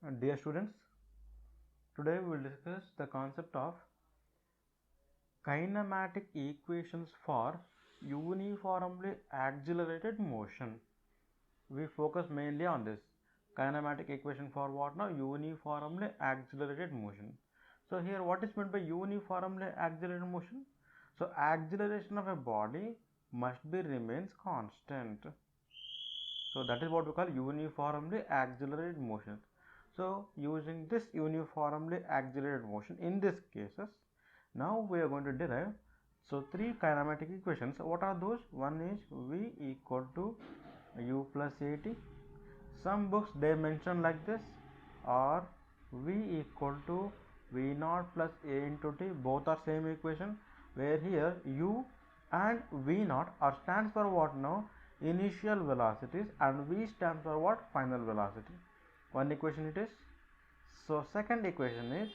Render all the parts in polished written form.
Dear students, today we will discuss the concept of kinematic equations for uniformly accelerated motion. We focus mainly on this kinematic equation for what now? Uniformly accelerated motion. So here what is meant by uniformly accelerated motion? So acceleration of a body must be remains constant. So that is what we call uniformly accelerated motion. So using this uniformly accelerated motion in these cases, now we are going to derive three kinematic equations. What are those? One is V equal to U plus AT. Some books they mention like this, or V equal to V naught plus A into T. Both are same equation, where here U and V naught are stands for what now? Initial velocities, and V stands for what? Final velocity. One equation it is. So second equation is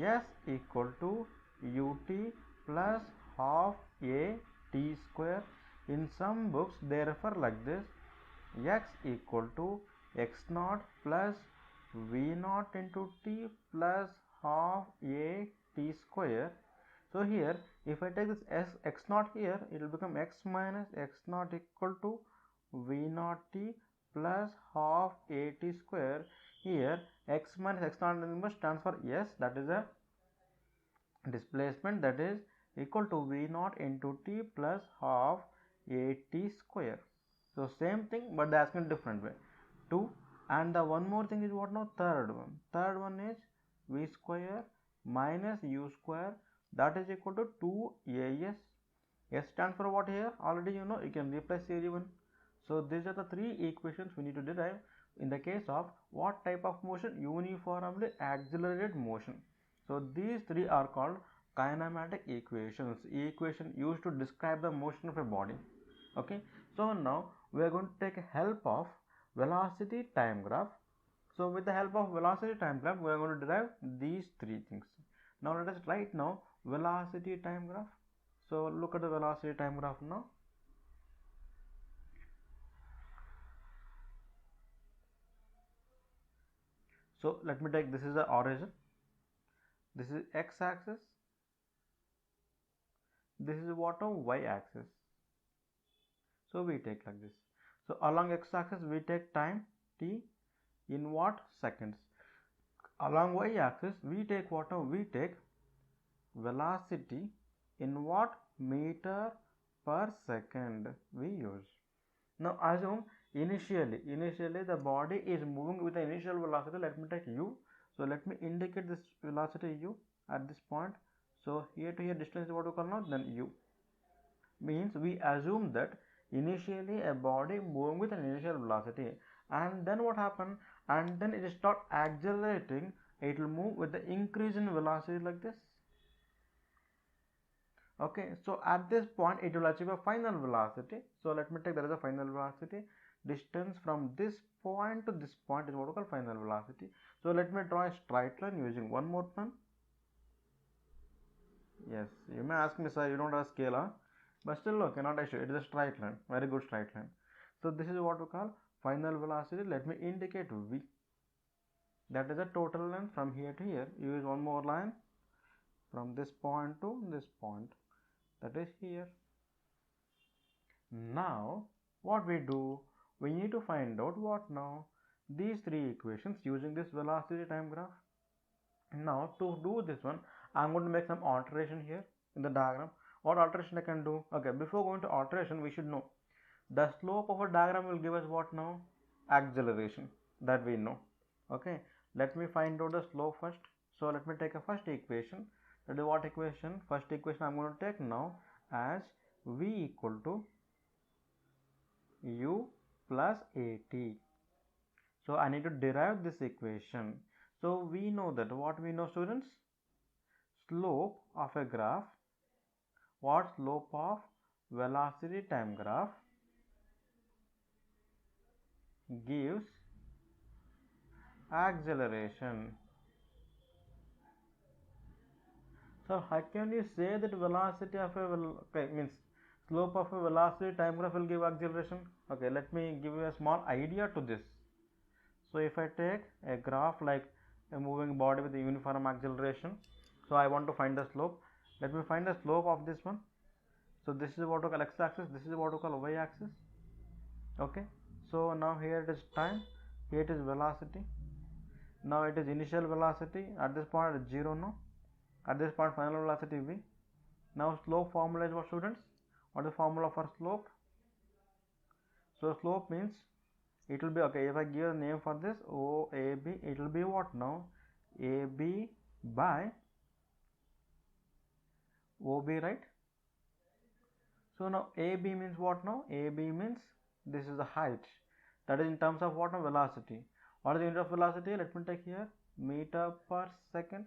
S equal to ut plus half a t square. In some books they refer like this: x equal to x naught plus v naught into t plus half a t square. So here if I take this x naught here, it will become x minus x naught equal to v naught t plus half a t square. Here x minus x naught number stands for s, that is a displacement, that is equal to v naught into t plus half a t square. So same thing, but they ask in different way. 2, and the one more thing is what now? Third one is v square minus u square, that is equal to 2as. S stands for what here? Already you know, you can replace everyone. So these are the three equations we need to derive in the case of what type of motion? Uniformly accelerated motion. So these three are called kinematic equations, equation used to describe the motion of a body. Okay, so now we are going to take help of velocity time graph. So with the help of velocity time graph, we are going to derive these three things. Now let us write now velocity time graph. So look at the velocity time graph now. So let me take, this is the origin, this is x axis, this is what on y axis. So we take like this. So along x axis we take time t in what? Seconds. Along y axis we take what now? We take velocity in what? Meter per second we use. Now assume initially the body is moving with the initial velocity. Let me take u. So let me indicate this velocity u at this point. So here to here distance is what we call now, then u. Means we assume that initially a body moving with an initial velocity, and then what happened? And then it start accelerating. It will move with the increase in velocity like this. Okay, so at this point it will achieve a final velocity. So let me take, there is a final velocity. Distance from this point to this point is what we call final velocity. So let me draw a straight line using one more pen. Yes, you may ask me, sir, you don't have a scalar, but still no, cannot issue. It is a straight line, very good straight line. So this is what we call final velocity. Let me indicate v. That is the total length from here to here. Use one more line from this point to this point, that is here. Now what we do, we need to find out what now? These three equations using this velocity time graph. Now to do this one, I'm going to make some alteration here in the diagram. What alteration I can do? Okay, before going to alteration, we should know the slope of a diagram will give us what now? Acceleration, that we know. Okay, let me find out the slope first. So let me take a first equation. That is what equation? First equation I'm going to take now as v equal to u plus at. So I need to derive this equation. So we know that, what we know, students? Slope of a graph, what? Slope of velocity time graph gives acceleration. So how can you say that velocity of a means slope of a velocity time graph will give acceleration? Okay, let me give you a small idea to this. So if I take a graph like a moving body with a uniform acceleration, so I want to find the slope. Let me find the slope of this one. So this is what we call x-axis, this is what we call y-axis. Okay, so now here it is time, here it is velocity. Now it is initial velocity, at this point it is 0 now, at this point final velocity v. Now slope formula is what, students? What is the formula for slope? So slope means it will be, okay, if I give a name for this OAB, it will be what now? AB by OB, right? So now AB means what now? AB means this is the height, that is in terms of what now? Velocity. What is the unit of velocity? Let me take here meter per second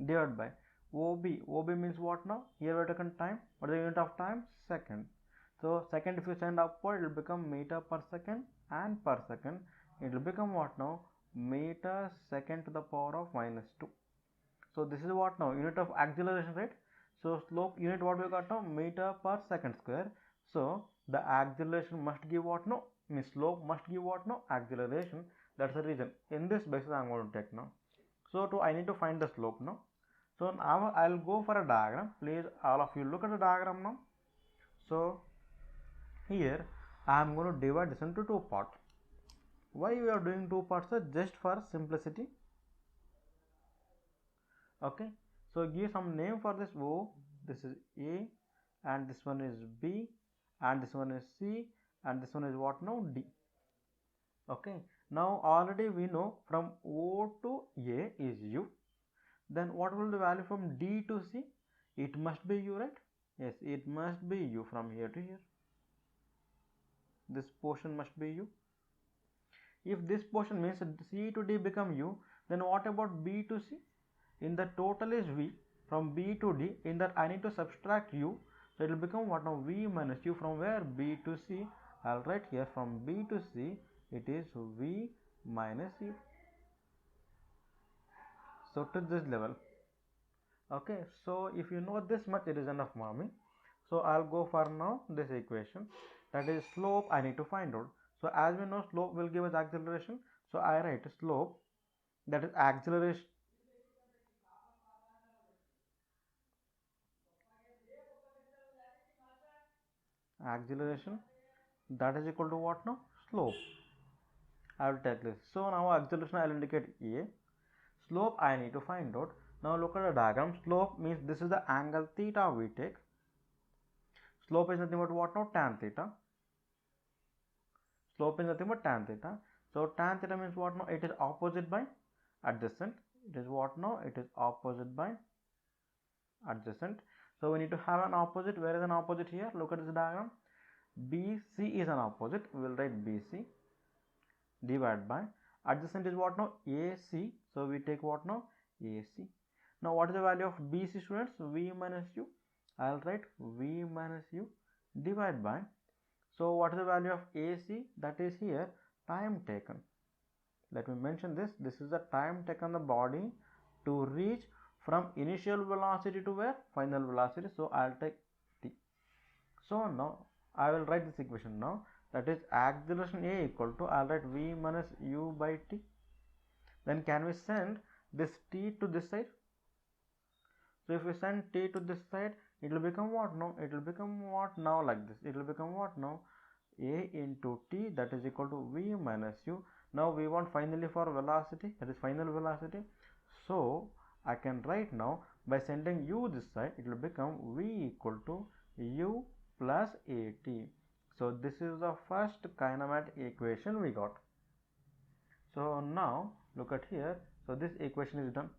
divided by OB. OB means what now? Here we have taken time. What is the unit of time? Second. So second, if you send upward, it will become meter per second, and per second it will become what now? Meter second to the power of -2. So this is what now? Unit of acceleration, right? So slope unit what we got now? Meter per second square. So the acceleration must give what now? Means slope must give what now? Acceleration. That's the reason. In this basis I am going to take now. So I need to find the slope now. So now I will go for a diagram. Please all of you look at the diagram now. So here I am going to divide this into two parts. Why we are doing two parts? Just for simplicity. Okay, so give some name for this O. This is A, and this one is B, and this one is C, and this one is what now? D. Okay, now already we know from O to A is U. Then what will the value from D to C? It must be U, right? Yes, it must be U from here to here. This portion must be U. If this portion means C to D become U, then what about B to C? In the total is V, from B to D, in that I need to subtract U, so it will become what now? V minus U. From where? B to C. I'll write here from B to C it is V minus U. So to this level. Okay, so if you know this much, it is enough for me. So I'll go for now this equation, that is slope I need to find out. So as we know, slope will give us acceleration, so I write slope, that is acceleration, that is equal to what now? Slope. I will take this. So now acceleration I will indicate A, slope I need to find out. Now look at the diagram. Slope means this is the angle theta we take. Slope is nothing but what now? Tan theta. Slope is nothing but tan theta. So tan theta means what now? It is opposite by adjacent. It is what now? It is opposite by adjacent. So we need to have an opposite. Where is an opposite here? Look at this diagram. BC is an opposite. We will write BC divided by adjacent is what now? AC. So we take what now? AC. Now what is the value of BC, students? V minus U. I will write V minus U divided by, so what is the value of AC? That is here time taken. Let me mention this. This is the time taken the body to reach from initial velocity to where? Final velocity. So I'll take T. So now I will write this equation now. That is acceleration A equal to, I'll write V minus U by T. Then can we send this T to this side? So if we send T to this side, it will become what now? It will become what now? Like this. It will become what now? A into T, that is equal to V minus U. Now we want finally for velocity, that is final velocity. So I can write now, by sending U this side, it will become V equal to U plus AT. So this is the first kinematic equation we got. So now look at here. So this equation is done.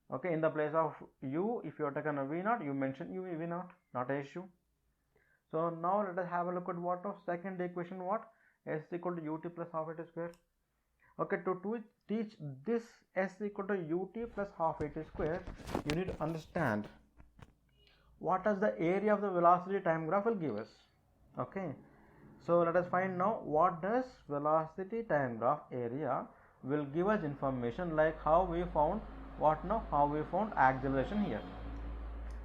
Okay, in the place of U, if you have taken a V0, you mention U V0, not an issue. So now let us have a look at what of second equation, what? S equal to ut plus half at square. Okay, to teach this S equal to ut plus half at square, you need to understand what does the area of the velocity time graph will give us. Okay, so let us find now what does velocity time graph area will give us information, like how we found what now? How we found acceleration here.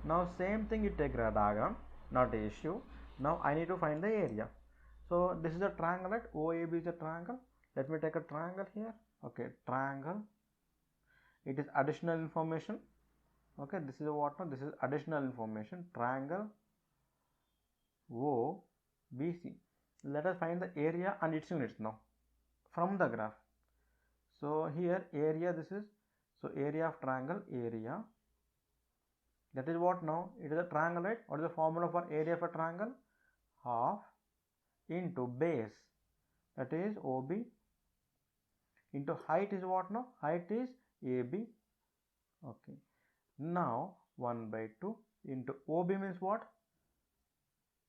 Now same thing, you take a diagram, not an issue. Now I need to find the area. So this is a triangle, right? OAB is a triangle. Let me take a triangle here. Okay, triangle. It is additional information. Okay, this is what now? This is additional information. Triangle OBC. Let us find the area and its units now from the graph. So here area, this is, so area of triangle, area. That is what now? It is a triangle, right? What is the formula for area of a triangle? Half into base, that is OB, into height is what now? Height is AB. Okay. Now 1 by 2 into OB means what?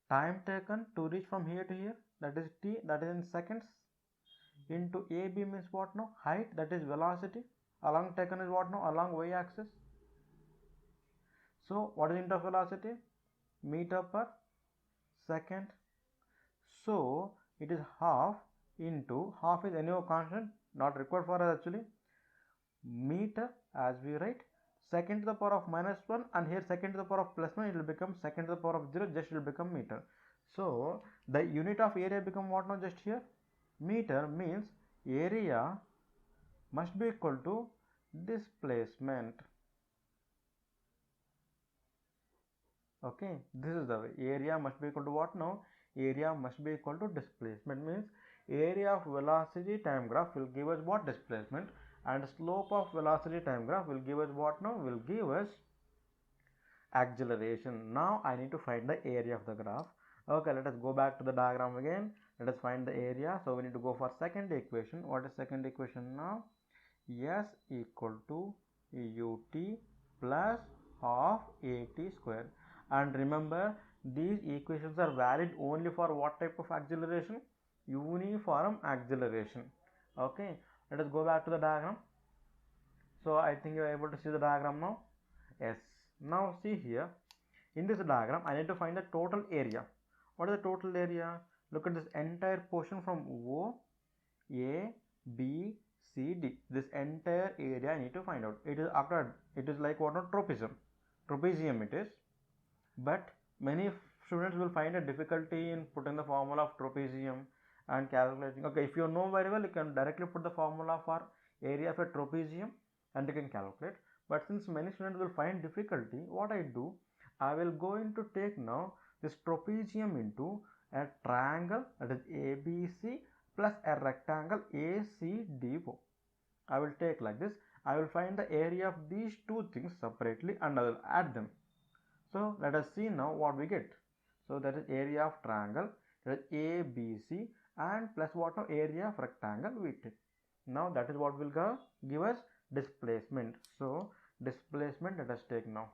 Time taken to reach from here to here, that is T, that is in seconds, into AB means what now? Height, that is velocity. Along taken is what now? Along y axis. So what is unit of velocity? Meter per second. So it is half into, half is anyhow constant, not required for us actually, meter as we write, second to the power of -1, and here second to the power of +1, it will become second to the power of 0, just it will become meter. So the unit of area become what now? Just here meter, means area must be equal to displacement. Okay, this is the way. Area must be equal to what now? Area must be equal to displacement, means area of velocity time graph will give us what? Displacement, and slope of velocity time graph will give us what now? Will give us acceleration. Now I need to find the area of the graph. Okay, let us go back to the diagram again. Let us find the area. So we need to go for second equation. What is second equation now? S equal to ut plus half at square. And remember, these equations are valid only for what type of acceleration? Uniform acceleration. Okay, let us go back to the diagram. So I think you are able to see the diagram now. Yes. Now see here, in this diagram I need to find the total area. What is the total area? Look at this entire portion from O, A, B, C, D. This entire area I need to find out. It is occurred. It is like what? Trapezium. Trapezium it is. But many students will find a difficulty in putting the formula of trapezium and calculating. Okay, if you know very well, you can directly put the formula for area of a trapezium and you can calculate. But since many students will find difficulty, what I do, I will go into take now this trapezium into a triangle, that is ABC, plus a rectangle ACDO. I will take like this. I will find the area of these two things separately and I will add them. So let us see now what we get. So that is area of triangle, that is ABC, and plus what now? Area of rectangle we take. Now that is what will give us displacement. So displacement, let us take now.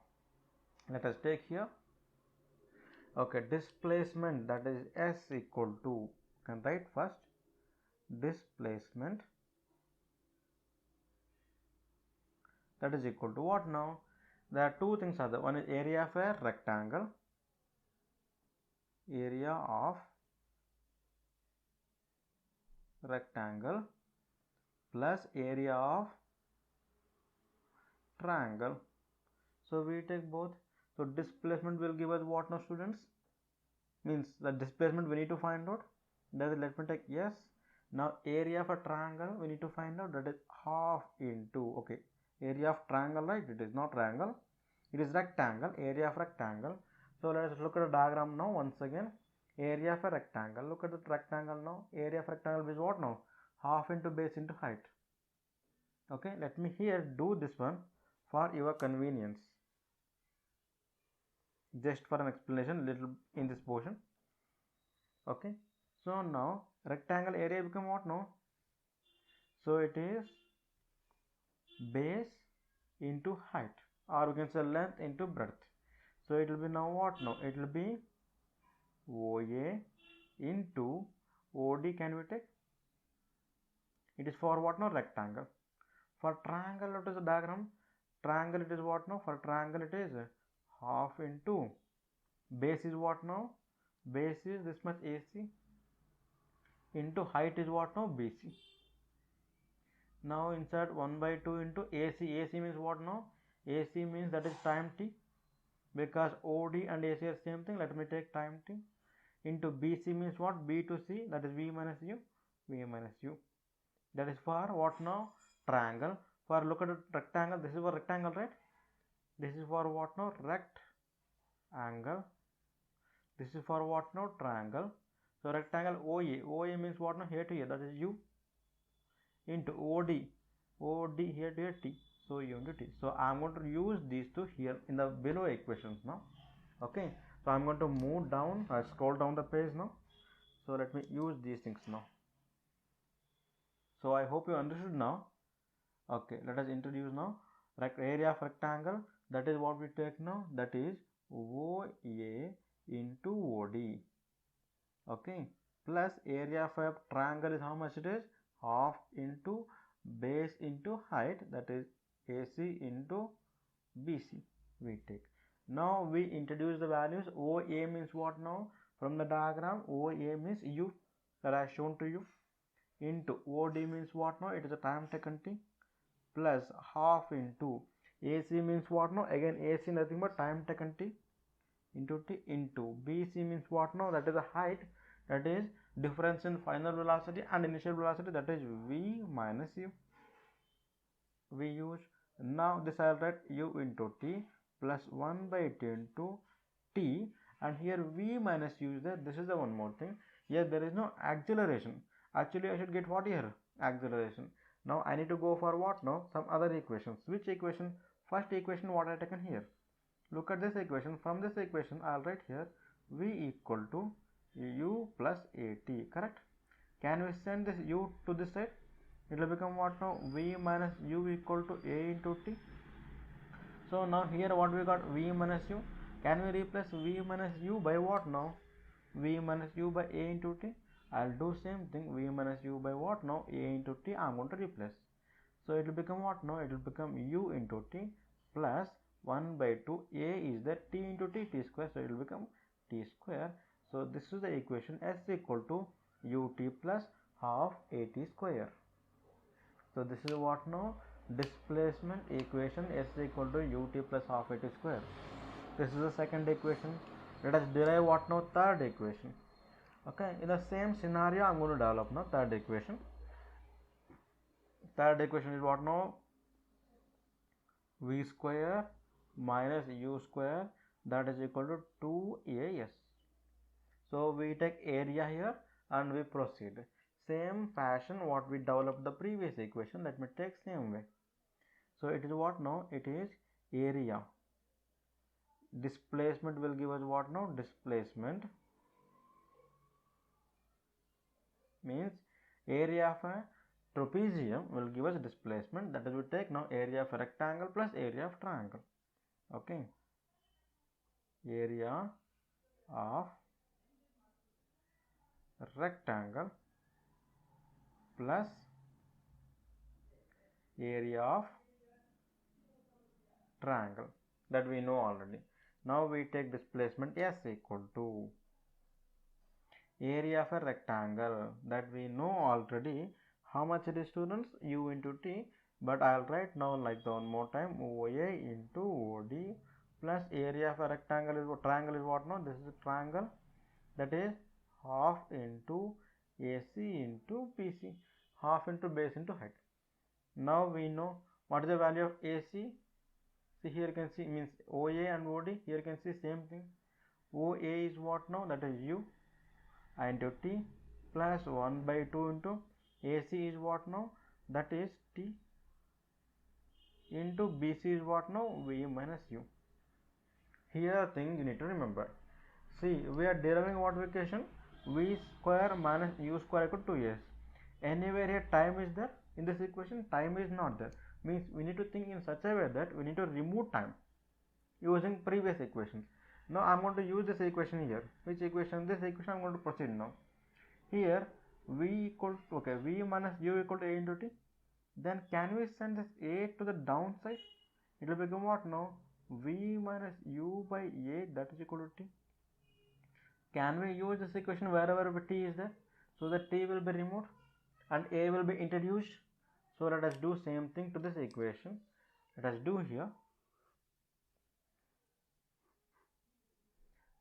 Let us take here. Okay, displacement, that is S equal to, can write first, displacement, that is equal to what now? There are two things are there. One is area of a rectangle, area of rectangle, plus area of triangle. So we take both. So displacement will give us what now, students? Means the displacement we need to find out. That is, let me take yes. Now area of a triangle we need to find out, that is half into, okay, area of triangle, right? It is not triangle, it is rectangle, area of rectangle. So let us look at the diagram now once again. Area of a rectangle, look at the rectangle now. Area of rectangle is what now? Half into base into height. Okay, let me here do this one for your convenience, just for an explanation little in this portion. Okay, so now rectangle area become what now? So it is base into height, or we can say length into breadth. So it will be now what now? It will be OA into OD. Can we take? It is for what now? Rectangle. For triangle, what is the diagram? Triangle, it is what now? For triangle, it is half into base is what now? Base is this much AC into height is what now? BC. Now insert 1 by 2 into AC. AC means what now? AC means that is time t, because OD and AC are same thing. Let me take time t into BC means what? B to C, that is V minus U, V minus U. That is for what now? Triangle. For look at a rectangle, this is for rectangle, right? This is for what now? Rectangle. This is for what now? Triangle. So rectangle OA. OA means what now? Here to here, that is U, into OD. OD here to here T. So U into T. So I am going to use these two here in the below equations now. Okay. So I am going to move down. I scroll down the page now. So let me use these things now. So I hope you understood now. Okay, let us introduce now area of rectangle. That is what we take now. That is OA into OD. Okay, plus area of a triangle is how much it is? Half into base into height, that is AC into BC we take. Now we introduce the values. OA means what now? From the diagram, OA means U, that I have shown to you, into OD means what now? It is a time taken T, plus half into AC means what now? Again AC nothing but time taken T into T, into BC means what now? That is the height, that is difference in final velocity and initial velocity, that is V minus U. We use now this I'll write U into T plus 1 by T into T, and here V minus U is there. This is the one more thing. Here there is no acceleration. Actually I should get what here? Acceleration. Now I need to go for what now? Some other equations. Which equation? First equation what I taken here. Look at this equation. From this equation I'll write here V equal to U plus AT. Correct? Can we send this U to this side? It will become what now? V minus U equal to A into T. So now here what we got? V minus U. Can we replace V minus U by what now? V minus U by A into T. I'll do same thing. V minus U by what now? A into T. I'm going to replace. So it will become what now? It will become U into T plus 1 by 2. A is the T into T, T square. So it will become T square. So this is the equation. S equal to UT plus half AT square. So this is what now? Displacement equation. S equal to UT plus half AT square. This is the second equation. Let us derive what now? Third equation. Okay, in the same scenario I'm going to develop now third equation. Third equation is what now? V square minus U square, that is equal to 2AS. So we take area here and we proceed. Same fashion what we developed the previous equation, let me take same way. So it is what now? It is area. Displacement will give us what now? Displacement means area of a trapezium will give us displacement, that is we take now area of a rectangle plus area of triangle. Okay, area of rectangle plus area of triangle, that we know already. Now we take displacement S equal to area of a rectangle, that we know already. How much it is, students? U into T, but I'll write now like the one more time, OA into OD plus area of a rectangle is what? Triangle is what now? This is a triangle, that is half into AC into BC, half into base into height. Now we know what is the value of AC. See here you can see means OA and OD. Here you can see same thing. OA is what now? That is U into T plus 1 by 2 into AC is what now? That is T into BC is what now? V minus U. Here thing you need to remember. See, we are deriving what equation? V square minus U square equal to 2S. Anywhere here time is there? In this equation time is not there. Means we need to think in such a way that we need to remove time using previous equation. Now I am going to use this equation here. Which equation? This equation I am going to proceed now. Here V equal to, okay, V minus U equal to A into T. Then can we send this A to the downside? It will become what now? V minus U by A, that is equal to T. Can we use this equation wherever T is there? So that T will be removed and A will be introduced. So let us do same thing to this equation. Let us do here.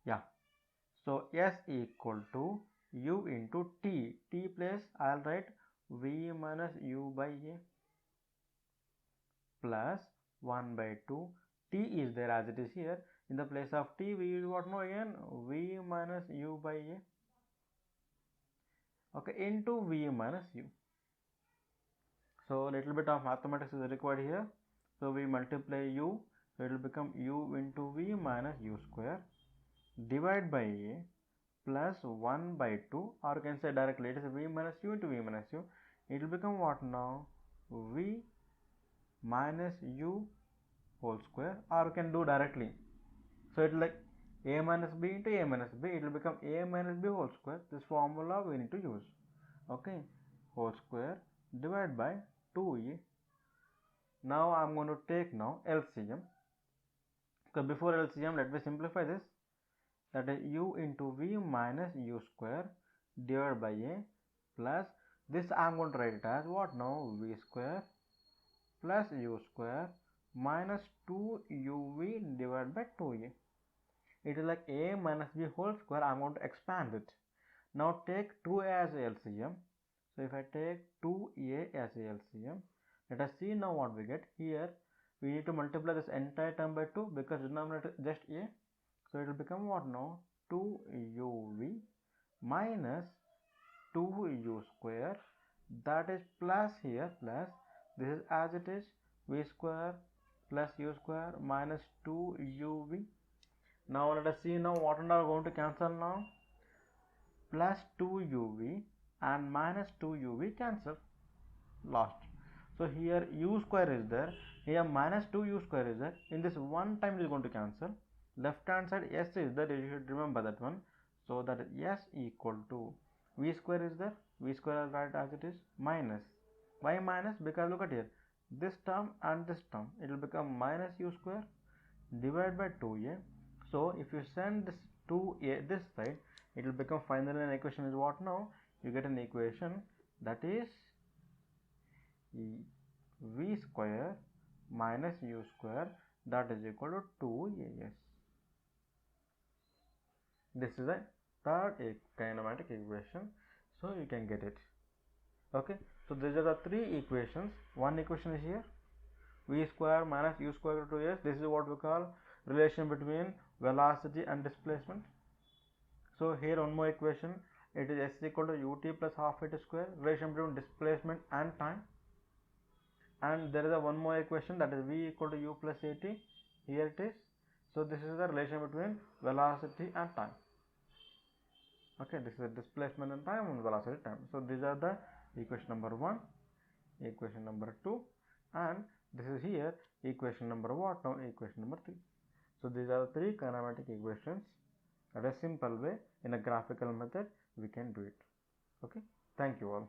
Yeah. So S equal to U into T. T place I'll write V minus U by A plus 1 by 2. T is there as it is here. In the place of T we use what now again? V minus U by A. Okay, into V minus U. So little bit of mathematics is required here. So we multiply U, so it will become U into V minus U square divide by A plus 1 by 2, or you can say directly it is V minus U into V minus U. It will become what now? V minus U whole square, or you can do directly. So it is like A minus B into A minus B. It will become A minus B whole square. This formula we need to use. Okay, whole square divided by 2A. Now I am going to take now LCM. So before LCM, let me simplify this. That is U into V minus U square divided by A plus this I am going to write it as what now? V square plus U square minus 2UV divided by 2A. It is like A minus B whole square. I am going to expand it. Now take 2A as LCM. So if I take 2A as LCM, let us see now what we get. Here we need to multiply this entire term by 2 because denominator is just A. So it will become what now? 2UV minus 2U square, that is plus here plus this is as it is V square plus U square minus 2UV. Now let us see now what are going to cancel now. Plus 2UV and minus 2UV cancel last. So here U square is there, here minus 2U square is there. In this one time it is going to cancel. Left hand side S is there, you should remember that one. So that S equal to V square is there, V square is right as it is minus. Why minus? Because look at here, this term and this term, it will become minus U square divided by 2A. So if you send this 2A this side, it will become finally an equation is what now? You get an equation that is V square minus U square, that is equal to 2AS. This is the third kinematic equation, so you can get it. Okay, so these are the three equations. One equation is here, V square minus U square to 2S. This is what we call relation between velocity and displacement. So here one more equation, it is S equal to ut plus half it square, relation between displacement and time. And there is a one more equation, that is V equal to U plus at. Here it is. So this is the relation between velocity and time. Okay, this is the displacement and time and velocity time. So these are the equation number 1, equation number 2, and this is here equation number what now? Equation number 3. So these are the three kinematic equations. At a simple way, in a graphical method, we can do it. Okay, thank you all.